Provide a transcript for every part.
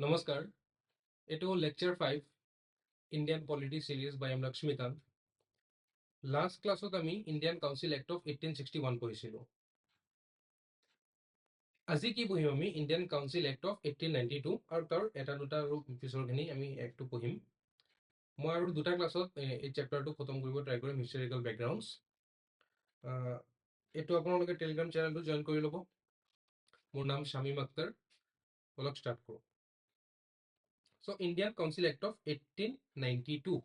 Namaskar. Eto lecture 5 Indian Polity series by M Laxmikant. Last class ot ami Indian Council Act of 1861 পঢ়িছিলো. আজি কি পঢ়িম আমি Indian Council Act of 1892 আৰু তাৰ এটা দুটা আৰু পিছৰখিনি আমি একটো পঢ়িম. মই আৰু দুটা ক্লাছত এই চেপ্টাৰটো খতম কৰিব ট্ৰাই কৰিম হিষ্টৰিকেল বেকগ্ৰাউণ্ডছ. এইটো আপোনালোকে টেলিগ্ৰাম চেনেলটো জইন কৰি ল'ব. মোৰ নাম শামীম আখতাৰ. অলপ ষ্টাৰ্ট কৰোঁ. So Indian Council Act of 1892.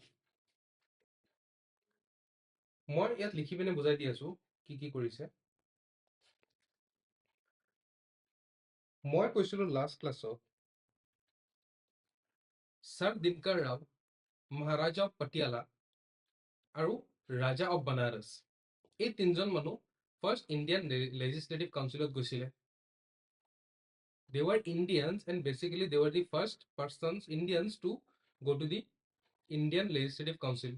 মই ইয়াত লিখি পিনে বুজাই দি আছো কি কি কৰিছে. মই কৈছিলো লাষ্ট ক্লাছত Sir Dinkar Rao, Maharaja of Patiala, আৰু Raja of Banaras. এই তিনজন মানুহ ফাৰ্ষ্ট ইণ্ডিয়ান লেজিসলেটিভ কাউন্সিলত গৈছিলে. They were Indians and basically they were the first persons Indians to go to the Indian Legislative Council.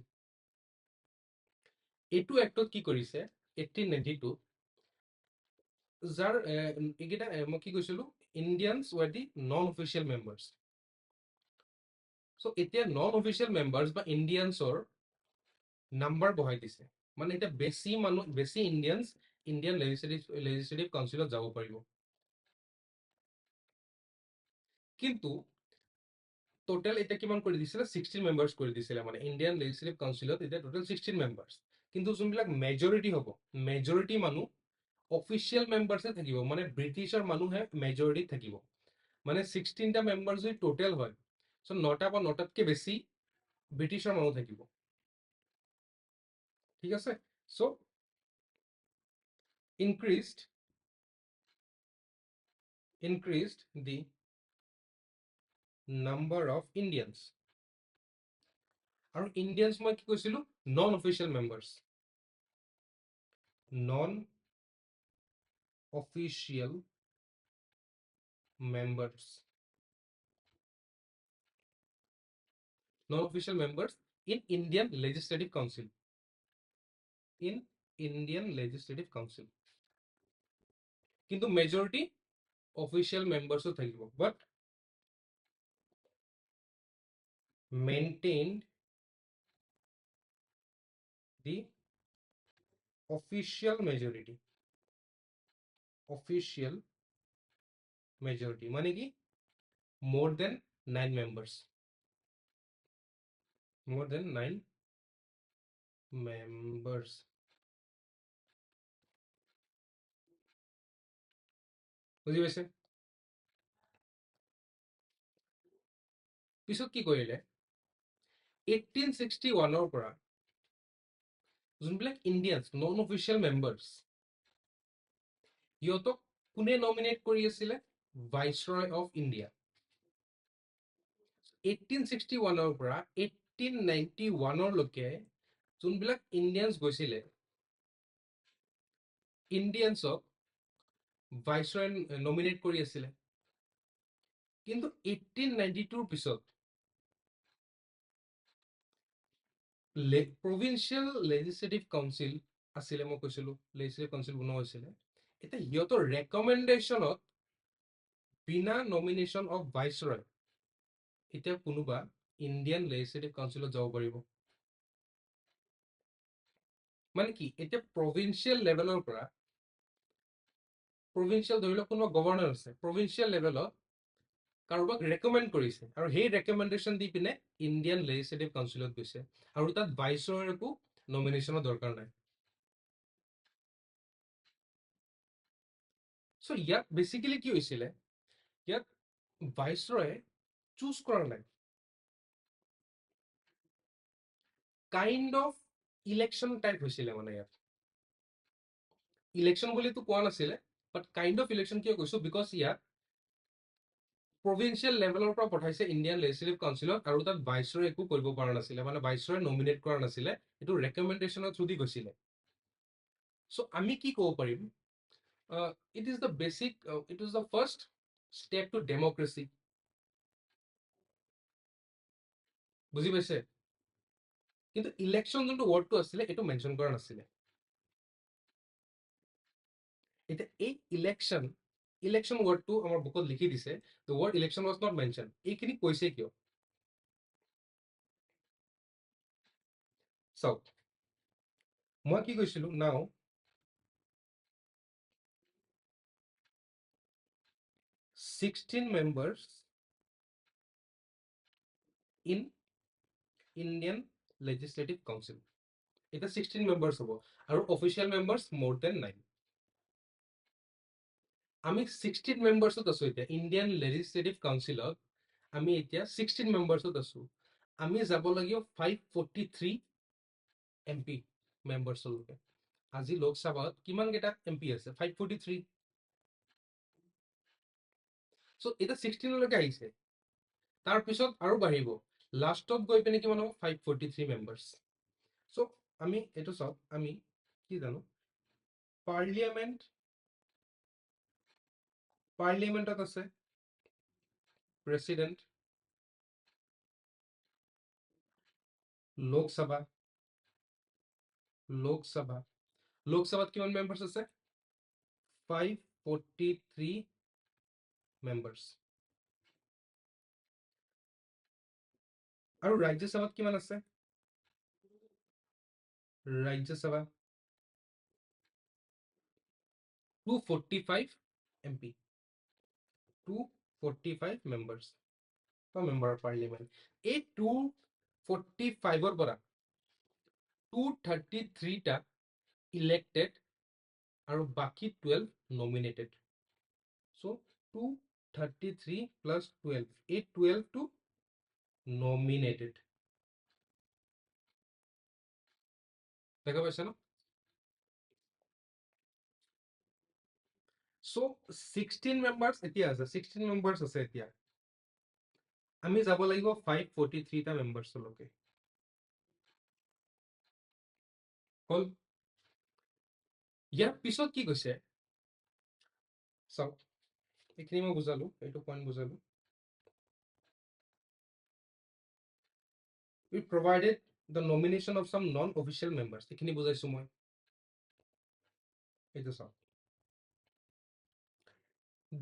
এইটো এক্টত কি কৰিছে 1892 যাৰ এইকেইটা মই কি কৈছিলো Indians were the non-official members. So এতিয়া non-official members বা Indiansৰ নাম্বাৰ বহাই দিছে. মানে এটা বেছি মানুহ বেছি ইণ্ডিয়ানছ ইণ্ডিয়ান লেজিসলেটিভ কাউন্সিলত যাব পাৰিব. কিন্তু টোটাল এটা কিমান কৰি দিছিলে 16 মেম্বাৰ্স কৰি দিছিলে. মানে ইণ্ডিয়ান লেজিসলেটিভ কাউন্সিলত এটা টোটাল 16 মেম্বাৰ্স. কিন্তু যোনবিলাক মেজৰিটি হ'ব মেজৰিটি মানুহ অফিচিয়েল মেম্বাৰ্সে থাকিব. মানে ব্ৰিটিছৰ মানুহে মেজৰিটি থাকিব. মানে 16টা মেম্বাৰ যদি টোটাল হয় সো 9টা বা 9টাতকৈ বেছি ব্ৰিটিছৰ মানুহ থাকিব. ঠিক আছে. So increased the number of Indians. আৰু Indians মই কি কৈছিলো non official members. Non official members in Indian Legislative Council. In Indian Legislative Council. কিন্তু মেজৰিটি অফিচিয়েল মেম্বাৰ্সও থাকিব. But maintained the official majority. Official majority মানে কি more than 9 members. More than 9 members. বুজি পাইছে? পিছত কি কৰিলে 1861 পৰা যোনবিলাক ইণ্ডিয়ানছ নন অফিচিয়েল মেম্বাৰ্স ইহঁতক কোনে নমিনেট কৰি আছিলে ভাইসৰয় অফ ইণ্ডিয়া. 1861 পৰা 1891 লৈকে যোনবিলাক ইণ্ডিয়ানছ গৈছিলে ইণ্ডিয়ানছক ভাইসৰয় নমিনেট কৰি আছিলে. কিন্তু 1892 পিছত প্ৰভিন্সিয়েল লেজিসলেটিভ কাউন্সিল আছিলে. মই কৈছিলো লেজিসলেটিভ কাউন্সিল বনোৱা হৈছিলে. এতিয়া ইহঁতৰ ৰেকমেণ্ডেশ্যনত বিনা নমিনেশ্যন অফ ভাইসৰয় এতিয়া কোনোবা ইণ্ডিয়ান লেজিসলেটিভ কাউন্সিলত যাব পাৰিব. মানে কি এতিয়া প্ৰভিন্সিয়েল লেভেলৰ পৰা প্ৰভিন্সিয়েল ধৰি লওক কোনোবা গভৰ্ণৰ আছে প্ৰভিন্সিয়েল লেভেলত কাৰোবাক ৰেকমেণ্ড কৰিছে আৰু সেই ৰেকমেণ্ডেশ্যন দি পিনে ইণ্ডিয়ান লেজিসলেটিভ কাউন্সিলত গৈছে আৰু তাত ভাইসৰয়ৰ একো নমিনেশ্যনৰ দৰকাৰ নাই. সো ইয়াত বেসিক্যালি কি হৈছিলে ইয়াত ভাইসৰয়ে চুজ কৰা নাই. কাইন্ড অফ ইলেকশন টাইপ হৈছিলে. মানে ইয়াত ইলেকশন বুলিতো কোৱা নাছিলে বাট কাইন্ড অফ ইলেকশন কিয় কৈছো বিকজ ইয়াত প্ৰভিন্সিয়েল লেভেলৰ পৰা পঠাইছে ইণ্ডিয়ান লেজিসলেটিভ কাউন্সিলত আৰু তাত ভাইসৰয়ে একো কৰিব পৰা নাছিলে. মানে ভাইসৰয়ে নমিনেট কৰা নাছিলে. এইটো ৰেকমেণ্ডেশ্যনৰ থ্ৰু দি গৈছিলে. সো আমি কি ক'ব পাৰিম it is the basic it is the first step to democracy. বুজি পাইছে? কিন্তু ইলেকশন যোনটো ওয়ার্ডটো আছিলে এটো মেনশন কৰা নাছিলে. এটা এই ইলেকশন ইলেকশ্যন ৱৰ্ডটো আমাৰ বুকত লিখি দিছে, the word election was not mentioned. এইখিনি কৈছে কিয়? চাওক, মই কি কৈছিলো, নাও 16 members in Indian Legislative Council. এটা 16 members হ'ব আৰু official members more than 9. আমি 16 মেম্বাৰ্ছত আছো এতিয়া ইণ্ডিয়ান লেজিসলেটিভ কাউন্সিলত। আমি এতিয়া 16 মেম্বাৰ্ছত আছো। আমি যাব লাগিব 543 এমপি মেম্বাৰ্ছলৈকে। আজি লোকসভাত কিমান কেইটা এমপি আছে? 543। সো এটা 16 লৈকে আহিছে, তাৰ পিছত আৰু বাঢ়িব, লাষ্টত গৈ পিনে কিমান হ'ব? 543 মেম্বাৰ্ছ। সো আমি এইটো চাওক, আমি কি জানো, পাৰ্লিয়ামেণ্টত আছে প্ৰেচিডেণ্ট, লোকসভাত কিমান মেম্বাৰ্ছ আছে? 543 মেম্বাৰ্ছ। আৰু ৰাজ্যসভাত কিমান আছে? Rajya Sabha 245 MP, 245 members or member of parliament. এই 245 পৰা 233 টা elected আৰু বাকি 12 nominated. So 233 plus 12, এই 12 to nominated. দেখা পাইছা ন? So 16 members এতিয়া আছে, 16 members আছে এতিয়া। আমি যাব লাগিব 543 টা মেম্বাৰ্ছলৈকে। হল। ইয়াৰ পিছত কি কৈছে চাওক, এইখিনি মই বুজালো, এইটো পইণ্ট বুজালো। We provided the nomination of some non-official members. এইখিনি বুজাইছো মই। এইটো চাওক,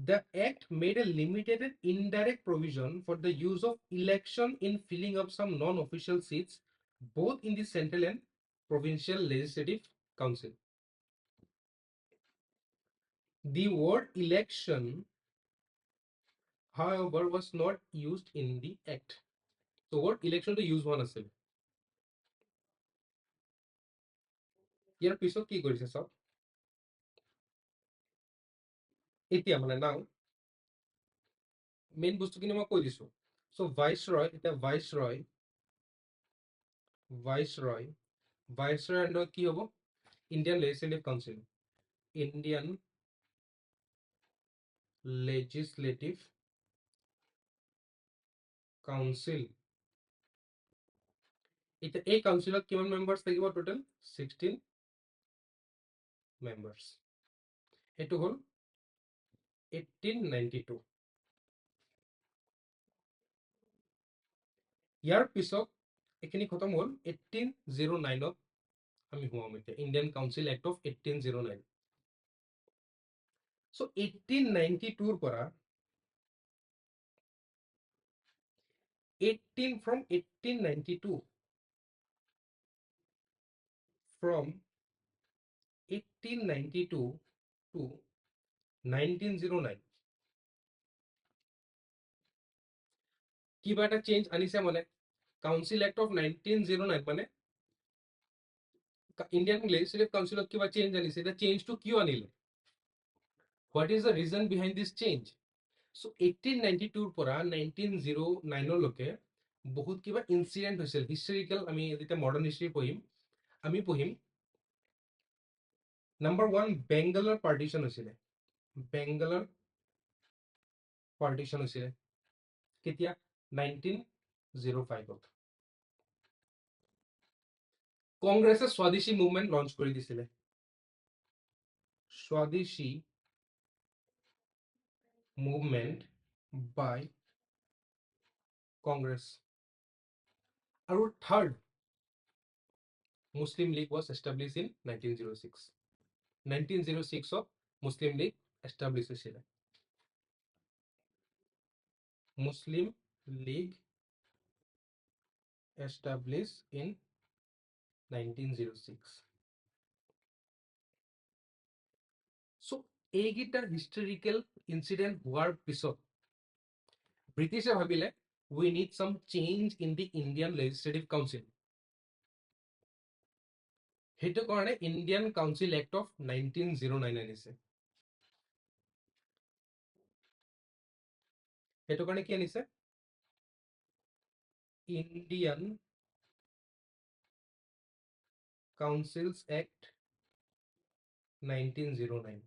the act made a limited and indirect provision for the use of election in filling up some non-official seats both in the central and provincial legislative council. The word election, however, was not used in the act. So word election to use one আছিল। ইয়াৰ পিছত কি কৰিছে চাওক, এতিয়া মানে নাও main বস্তুখিনি মই কৈ দিছো। সো ভাইসৰয়, এতিয়া ভাইসৰয় আন্ডাৰত কি হ'ব? Indian legislative council, Indian legislative council. এতিয়া এই কাউন্সিলত কিমান মেম্বাৰ্ছ থাকিব? Total 16 members. এইটো হ'ল 1892। ইয়াৰ পিছত এইখিনি খতম হ'ল 1809ত আমি সোমাম এতিয়া, Indian council act of 1809। So 1892 পৰা 1892 to 1909 কিবা এটা চেঞ্জ আনিছে মানে। কাউন্সিল এক্ট অফ 1909 মানে ইণ্ডিয়ান লেজিসলেটিভ কাউন্সিলত কিবা চেঞ্জ আনিছে। এটা চেঞ্জটো কিয় আনিলে? What is the reason behind this change? So 1892 পৰা 1909লৈকে বহুত কিবা ইনচিডেণ্ট হৈছিল, হিষ্টৰিকেল। আমি যেতিয়া মডাৰ্ণ হিষ্ট্ৰী পঢ়িম, আমি পঢ়িম। নাম্বাৰ 1, বেংগলৰ পাৰ্টিশ্যন হৈছিলে। বেংগলৰ পাৰ্টিশ্যন হৈছিলে কেতিয়া? 1905ত। কংগ্ৰেছে স্বদেশী মুভমেণ্ট লঞ্চ কৰি দিছিলে। স্বদেশী মুভমেণ্ট বাই কংগ্ৰেছ। আৰু third, Muslim League was established in 1906। 1906ত মুছলিম লীগ এষ্টাব্লিছ হৈছিলে। Muslim League established in 1906. So এইকেইটাৰ হিষ্টৰিকেল ইনসিডেন্ট হোৱাৰ পিছত ব্ৰিটিছে ভাবিলে we need some change in the Indian Legislative Council. সেইটো কাৰণে ইণ্ডিয়ান কাউন্সিল এক্ট অফ 1909 আনিছে। সেইটো কাৰণে কি আনিছে? Indian councils act 1909।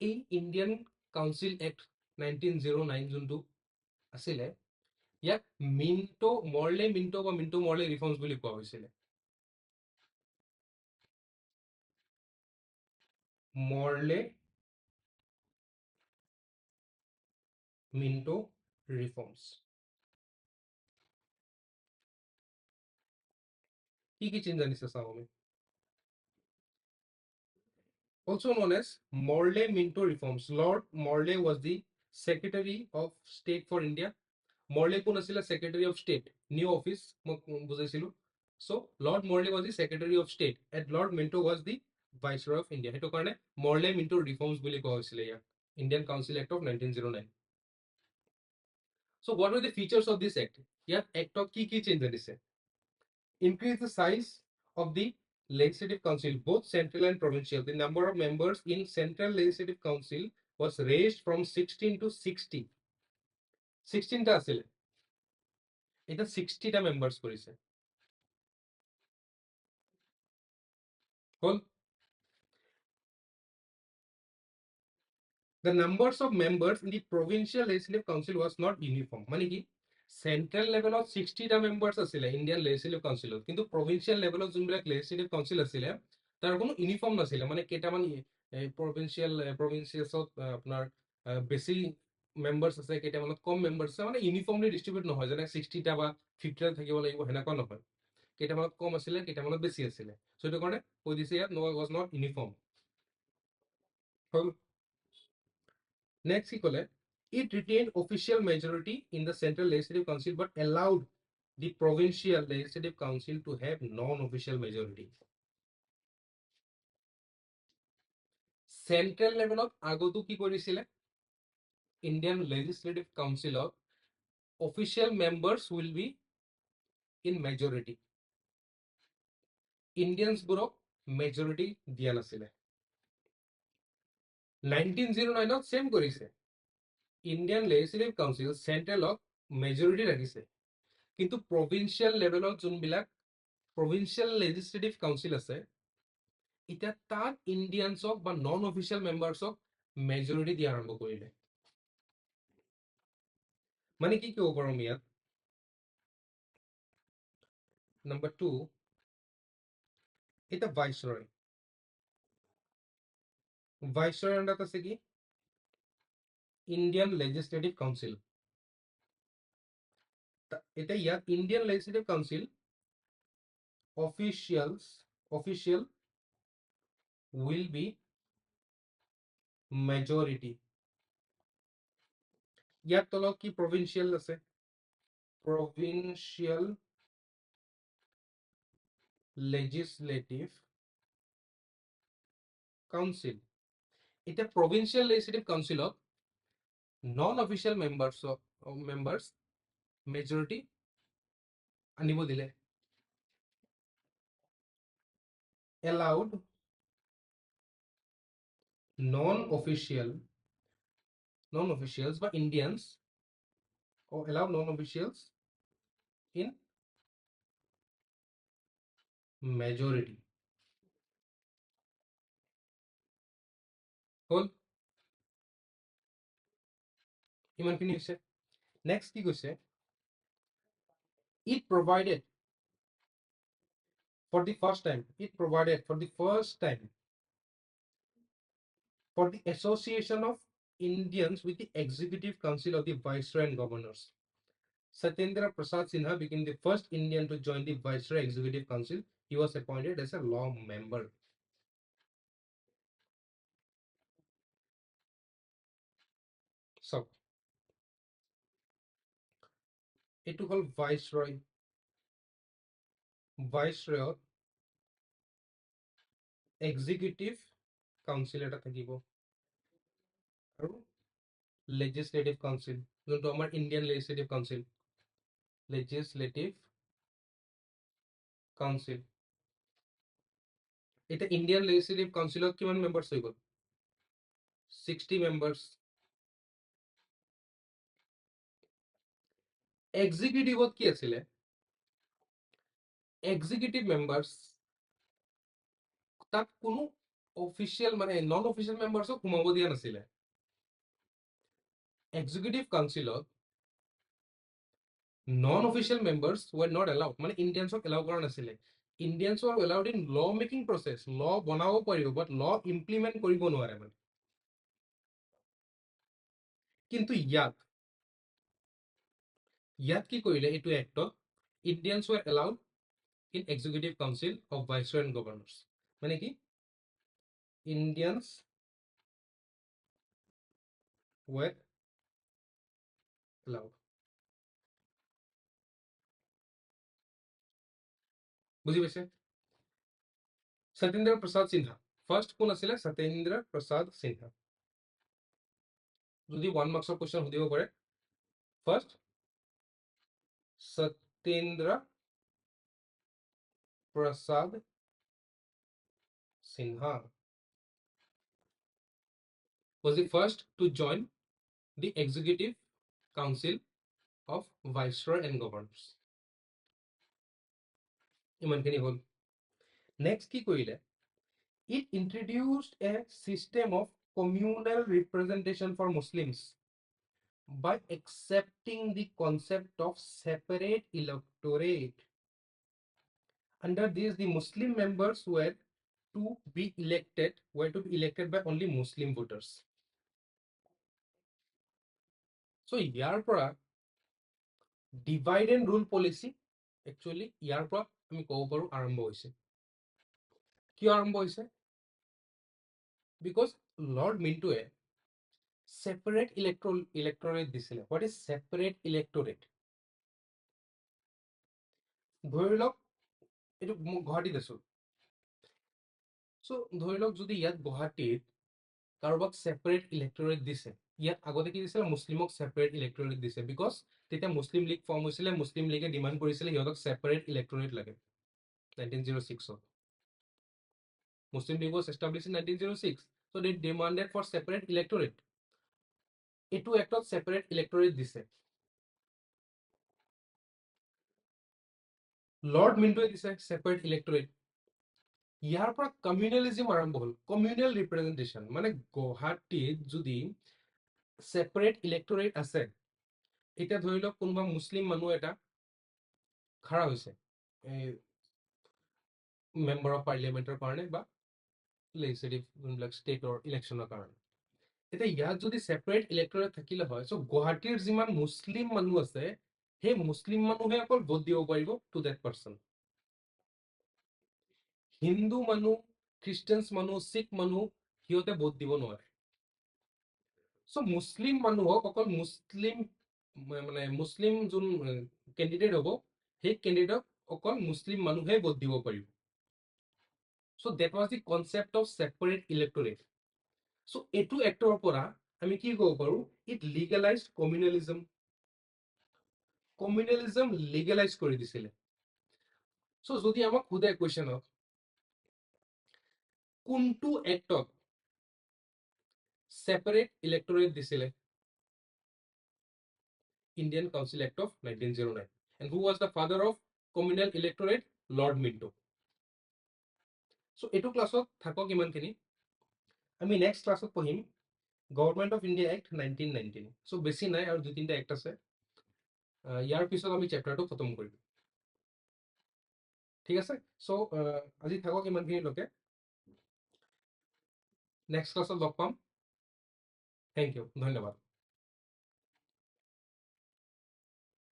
এই ইণ্ডিয়ান কাউন্সিল এক্ট 1909 যোনটো আছিলে ইয়াক মিণ্টো মৰ্লে ৰিফৰ্মছ বুলি কোৱা হৈছিলে। মৰ্লে মিণ্টো ৰিফৰ্মছ। কি চেঞ্জ আনিছে চাওঁ আমি। Also known as Morley-Minto reforms. Lord Morley was the Secretary of State for India. Morley কোন আছিল? Secretary of State, new office বুজাইছিলো। So Lord Morley was the Secretary of State and Lord Minto was the Viceroy of India. সেইটো কাৰণে Morley-Minto reforms বুলি কোৱা হৈছিলে ইয়াক, Indian Council Act of 1909. So what were the features of this act? ইয়াত এক্টত কি change আনিছে? Increase the size of the Legislative Council, both central and provincial. The number of members in Central Legislative Council was raised from 16 to 60. 16টা আছিল, এটা 60টা members করেছে। হল the numbers of members in the provincial legislative council was not uniform. মানে কি central লেভেলত 60টা members আছিল Indian legislative কাউন্সিলত, কিন্তু provincial লেভেলত যোনবিলাক লেজিসলেটিভ কাউন্সিল আছিল তাৰ কোনো ইউনিফৰ্ম নাছিল। মানে কেইটামান প্ৰভিন্সিয়াছত আপোনাৰ বেছি মেম্বাৰ্স আছে, কেইটামানত কম মেম্বাৰ্স আছে, মানে ইউনিফৰ্মলি ডিস্ট্ৰিবিউট নহয়, যেনে 60টা বা 50টা থাকিব লাগিব সেনেকুৱা নহয়। কেইটামানত কম আছিলে, কেইটামানত বেছি আছিলে। সো এইটো কাৰণে কৈ দিছে ইয়াত was not uniform. Next, he called it retained official majority in the Central Legislative Council but allowed the Provincial Legislative Council to have non-official majority. Central level of agotu ki korisile Indian Legislative Council of official members will be in majority. Indians buro majority diya nasile. 1909 of same korise Indian Legislative Council Central of majority rakhise, কিন্তু provincial level of যোনবিলাক provincial legislative council আছে এটা তাত ইন্ডিয়ানছক বা non official মেম্বাৰ্ছক majority দিয়া আৰম্ভ কৰিলে। মানে কি ক'ব পাৰোঁ ইয়াত? নাম্বাৰ 2, এটা ভাইসৰয় আণ্ডাৰত আছে কি ইণ্ডিয়ান লেজিসলেটিভ কাউন্সিল। এটা ইয়াত Indian legislative council official will be majority. ইয়াত তলত কি provincial আছে? Provincial Legislative Council. এটা provincial legislative council of non-official members majority আনিব দিলে। Allowed non-officials বা Indians or allow non-officials in majority. হল ইমানখিনি হৈছে। নেক্সট কি কৈছে? It provided for the first time for the association of Indians with the Executive Council of the Viceroy and Governors. Satyendra Prasad Sinha became the first Indian to join the Viceroy Executive Council. He was appointed as a law member. চাওক এইটো হ'ল ভাইসৰয়ত executive council এটা থাকিব আৰু legislative council যোনটো আমাৰ Indian legislative council এতিয়া Indian legislative কাউন্সিলত কিমান মেম্বাৰ্স হৈ গ'ল 60 মেম্বাৰ্স এক্সিকিউটিভত কি আছিলে এক্সিকিউটিভ মেম্বাৰ্স তাত কোনো অফিচিয়েল মানে নন অফিচিয়েল মেম্বাৰ্সক সোমাব দিয়া নাছিলে এক্সিকিউটিভ কাউন্সিলত non official members were not allowed মানে ইণ্ডিয়ানছক এলাউ কৰা নাছিলে Indians are allowed in law making process law বনাব পাৰিব but law implement কৰিব নোৱাৰে মানে কিন্তু ইয়াত কি কৰিলে এইটো এক্টত Indians were allowed in executive council of viceroy and governors মানে কি Indians were allowed বুঝি পাইছে সত্যেন্দ্ৰ প্ৰসাদ সিনহা ফাৰ্ষ্ট কোন আছিলে সত্যেন্দ্ৰ প্ৰসাদ সিনহা যদি 1 মাৰ্কছৰ কোৱেশ্চন সুধিব পাৰে first Satyendra Prasad Sinha was the first to join the executive council of viceroy and governors ইমানখিনি হ'ল নেক্সট কি কৰিলে it introduced a system of communal representation for Muslims by accepting the concept of separate electorate. Under this, the Muslim members were to be elected by only Muslim voters. So, ইয়াৰ পৰা divide and rule policy actually ইয়াৰ পৰা আমি ক'ব পাৰো আৰম্ভ হৈছে কিয় আৰম্ভ হৈছে because Lord Mintoe separate electorate দিছিলে what is separate electorate ধৰি লওক এইটো গুৱাহাটীত আছো সো ধৰি লওক যদি ইয়াত গুৱাহাটীত কাৰোবাক সেপাৰেট ইলেক্টৰেট দিছে ইয়াত আগতে কি দিছিল মুসলিমক সেপাৰেট ইলেক্টৰেট দিছে বিকজ তেতিয়া মুসলিম লীগ ফৰ্ম হৈছিল মুসলিম লীগে ডিমান্ড কৰিছিল ইহঁতক সেপাৰেট ইলেক্টৰেট লাগে 1906 Muslim League was established in 1906 so they demanded for separate electorate etu ektot separate electorate dise Lord Mintoe dise separate electorate ইয়াৰ পৰা কমিউনালিজম আৰম্ভ হ'ল কমিউনাল ৰিপ্ৰেজেন্টেশন মানে গুৱাহাটীত যদি সেপাৰেট ইলেক্টৰেট আছে এতিয়া ধৰি লওক কোনোবা মুসলিম মানুহ এটা খাৰা হৈছে মেম্বাৰ অফ পাৰ্লিয়ামেন্টৰ কাৰণে বা লেজিসলেটিভ যোনবিলাক ষ্টেটৰ ইলেকশ্যনৰ কাৰণে এতিয়া ইয়াত যদি সেপাৰেট ইলেক্টৰেট থাকিলে হয় সো গুৱাহাটীৰ যিমান মুসলিম মানুহ আছে সেই মুসলিম মানুহে অকল ভোট দিব পাৰিব টু দ্যাট পাৰ্সন হিন্দু মানুহ খ্ৰীষ্টানছ মানুহ শিখ মানুহ সিহঁতে ভোট দিব নোৱাৰে সো মুসলিম মানুহক অকল মুসলিম মানে মুসলিম যোন ক্যান্ডিডেট হ'ব সেই ক্যান্ডিডেটক অকল মুসলিম মানুহে ভোট দিব পাৰিব so that was the concept of separate electorate so এটু এক্টৰ পৰা আমি কি ক'ব পাৰো ইট লিগেলাইজড কমিউনালিজম লিগেলাইজ কৰি দিছিলে সো যদি আমাক খুদে কোৱেশ্চনত কোনটো এক্টক separate electorate দিছিলে Indian Council Act of 1909 and who was the father of communal electorate Lord Minto so etu classot thakok iman kini ami next classot pohim Government of India Act 1919 so besi nai aru du tinta act ase ইয়াৰ পিছত আমি চ্যাপ্টাৰটো খতম কৰিম ঠিক আছে so আজি থাকক ইমানখিনি লোকে নেক্সট ক্লাছত লগ পাম থ্যাংক ইউ ধন্যবাদ